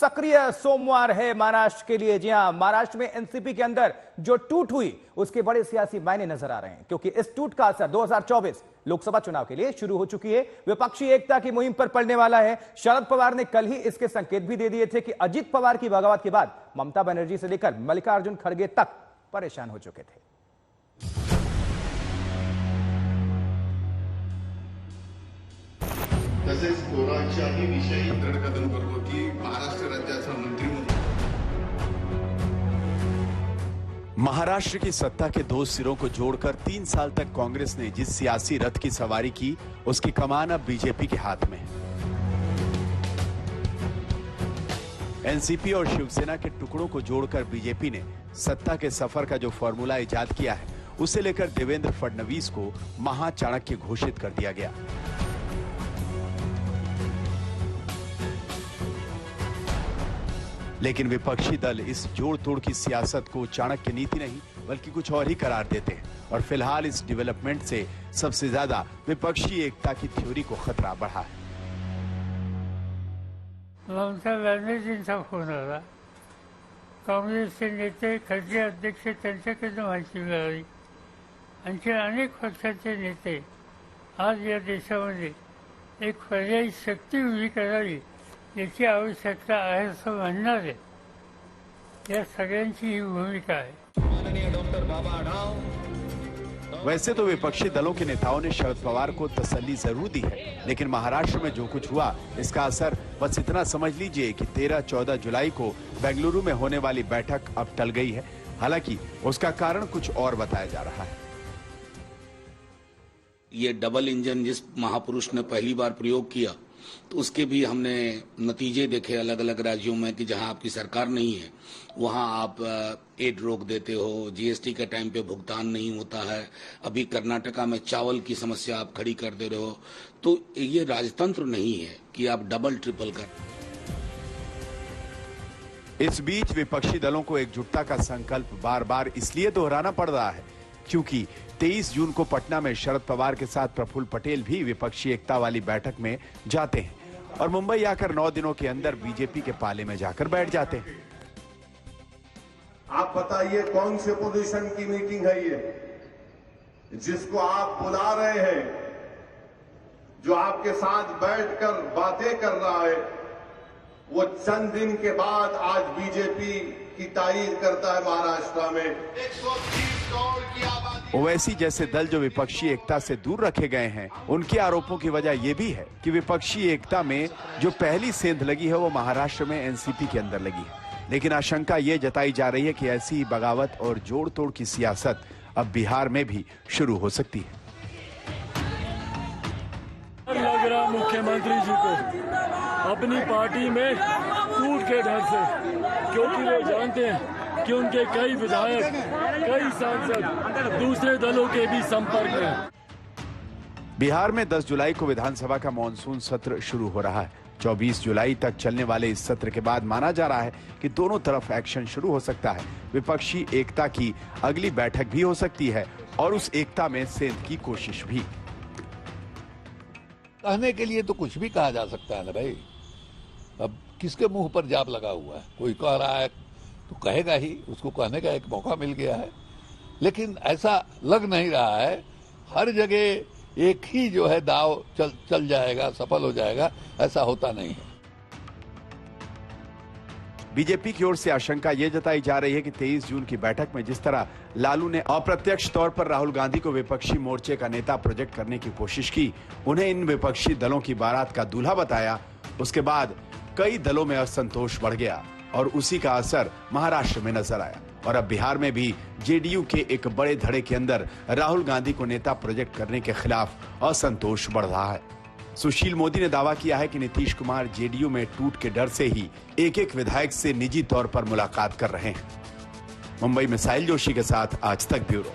सक्रिय सोमवार है महाराष्ट्र के लिए। जी हां, महाराष्ट्र में एनसीपी के अंदर जो टूट हुई उसके बड़े सियासी मायने नजर आ रहे हैं, क्योंकि इस टूट का असर 2024 लोकसभा चुनाव के लिए शुरू हो चुकी है। विपक्षी एकता की मुहिम पर पड़ने वाला है। शरद पवार ने कल ही इसके संकेत भी दे दिए थे कि अजित पवार की बगावत के बाद ममता बनर्जी से लेकर मल्लिकार्जुन खड़गे तक परेशान हो चुके थे। तसेच कोराच्याही विषयी कदम करतो की महाराष्ट्र राज्याचा मंत्री म्हणून महाराष्ट्र की सत्ता के दो सिरों को जोड़कर 3 साल तक कांग्रेस ने जिस सियासी रथ की सवारी की, उसकी कमान अब बीजेपी के हाथ में है। एनसीपी और शिवसेना के टुकड़ों को जोड़कर बीजेपी ने सत्ता के सफर का जो फॉर्मूला इजाद किया है, उसे लेकर देवेंद्र फडणवीस को महाचाणक्य घोषित कर दिया गया। लेकिन विपक्षी दल इस जोड़ तोड़ की सियासत को चाणक्य नीति नहीं बल्कि कुछ और ही करार देते हैं और फिलहाल इस डेवलपमेंट से सबसे ज्यादा विपक्षी एकता की थ्योरी को खतरा बढ़ा है। ममता बॅनर्जींचा फोन आला, काँग्रेसचे नेते खडसे अध्यक्ष त्यांच्याकडे माहिती मिळाली, आणखी अनेक पक्षाचे नेते आज या देशामध्ये एक पर्यायी शक्ती उभी करावी याची आवश्यकता आहे असं म्हणणारे या सगळ्यांची ही भूमिका आहे। वैसे तो विपक्षी दलों के नेताओं ने शरद पवार को तसल्ली जरूर दी है, लेकिन महाराष्ट्र में जो कुछ हुआ इसका असर बस इतना समझ लीजिए कि 13-14 जुलाई को बेंगलुरु में होने वाली बैठक अब टल गई है। हालांकि उसका कारण कुछ और बताया जा रहा है। ये डबल इंजन जिस महापुरुष ने पहली बार प्रयोग किया, तो उसके भी हमने नतीजे देखे अलग अलग राज्यों में कि जहां आपकी सरकार नहीं है वहां आप एड रोक देते हो, जीएसटी के टाइम पे भुगतान नहीं होता है। अभी कर्नाटका में चावल की समस्या आप खड़ी कर दे रहे हो। तो ये राजतंत्र नहीं है कि आप डबल ट्रिपल कर। इस बीच विपक्षी दलों को एकजुटता का संकल्प बार बार इसलिए दोहराना पड़ रहा है क्योंकि 23 जून को पटना में शरद पवार के साथ प्रफुल्ल पटेल भी विपक्षी एकता वाली बैठक में जाते हैं और मुंबई आकर 9 दिनों के अंदर बीजेपी के पाले में जाकर बैठ जाते हैं। आप बताइए कौन से पोजीशन की मीटिंग है ये जिसको आप बुला रहे हैं, जो आपके साथ बैठकर बातें कर रहा है, वो चंद दिन के बाद आज बीजेपी की तारीफ करता है महाराष्ट्र में 130 करोड़ की आबादी। ओवैसी जैसे दल जो विपक्षी एकता से दूर रखे गए हैं, उनके आरोपों की वजह यह भी है कि विपक्षी एकता में जो पहली सेंध लगी है वो महाराष्ट्र में एनसीपी के अंदर लगी है। लेकिन आशंका ये जताई जा रही है कि ऐसी ही बगावत और जोड़ तोड़ की सियासत अब बिहार में भी शुरू हो सकती है। लग रहा मुख्यमंत्री जी को अपनी पार्टी में टूट के डर से, क्योंकि वो जानते हैं कि उनके कई विधायक, कई सांसद दूसरे दलों के भी संपर्क में। बिहार में 10 जुलाई को विधानसभा का मानसून सत्र शुरू हो रहा है। 24 जुलाई तक चलने वाले इस सत्र के बाद माना जा रहा है कि दोनों तरफ एक्शन शुरू हो सकता है। विपक्षी एकता की अगली बैठक भी हो सकती है और उस एकता में सेंध की कोशिश भी। कहने के लिए तो कुछ भी कहा जा सकता है ना भाई, अब किसके मुंह पर जाप लगा हुआ है? कोई कह रहा है तो कहेगा ही, उसको कहने का एक मौका मिल गया है। लेकिन ऐसा लग नहीं रहा है, हर जगह एक ही जो है दाव चल जाएगा, सफल हो जाएगा, ऐसा होता नहीं है। बीजेपी की ओर से आशंका यह जताई जा रही है कि 23 जून की बैठक में जिस तरह लालू ने अप्रत्यक्ष तौर पर राहुल गांधी को विपक्षी मोर्चे का नेता प्रोजेक्ट करने की कोशिश की, उन्हें इन विपक्षी दलों की बारात का दूल्हा बताया, उसके बाद कई दलों में असंतोष बढ़ गया और उसी का असर महाराष्ट्र में नजर आया। और अब बिहार में भी जेडीयू के एक बड़े धड़े के अंदर राहुल गांधी को नेता प्रोजेक्ट करने के खिलाफ असंतोष बढ़ रहा है। सुशील मोदी ने दावा किया है कि नीतीश कुमार जेडीयू में टूट के डर से ही एक विधायक से निजी तौर पर मुलाकात कर रहे हैं। मुंबई में साहिल जोशी के साथ आज तक ब्यूरो।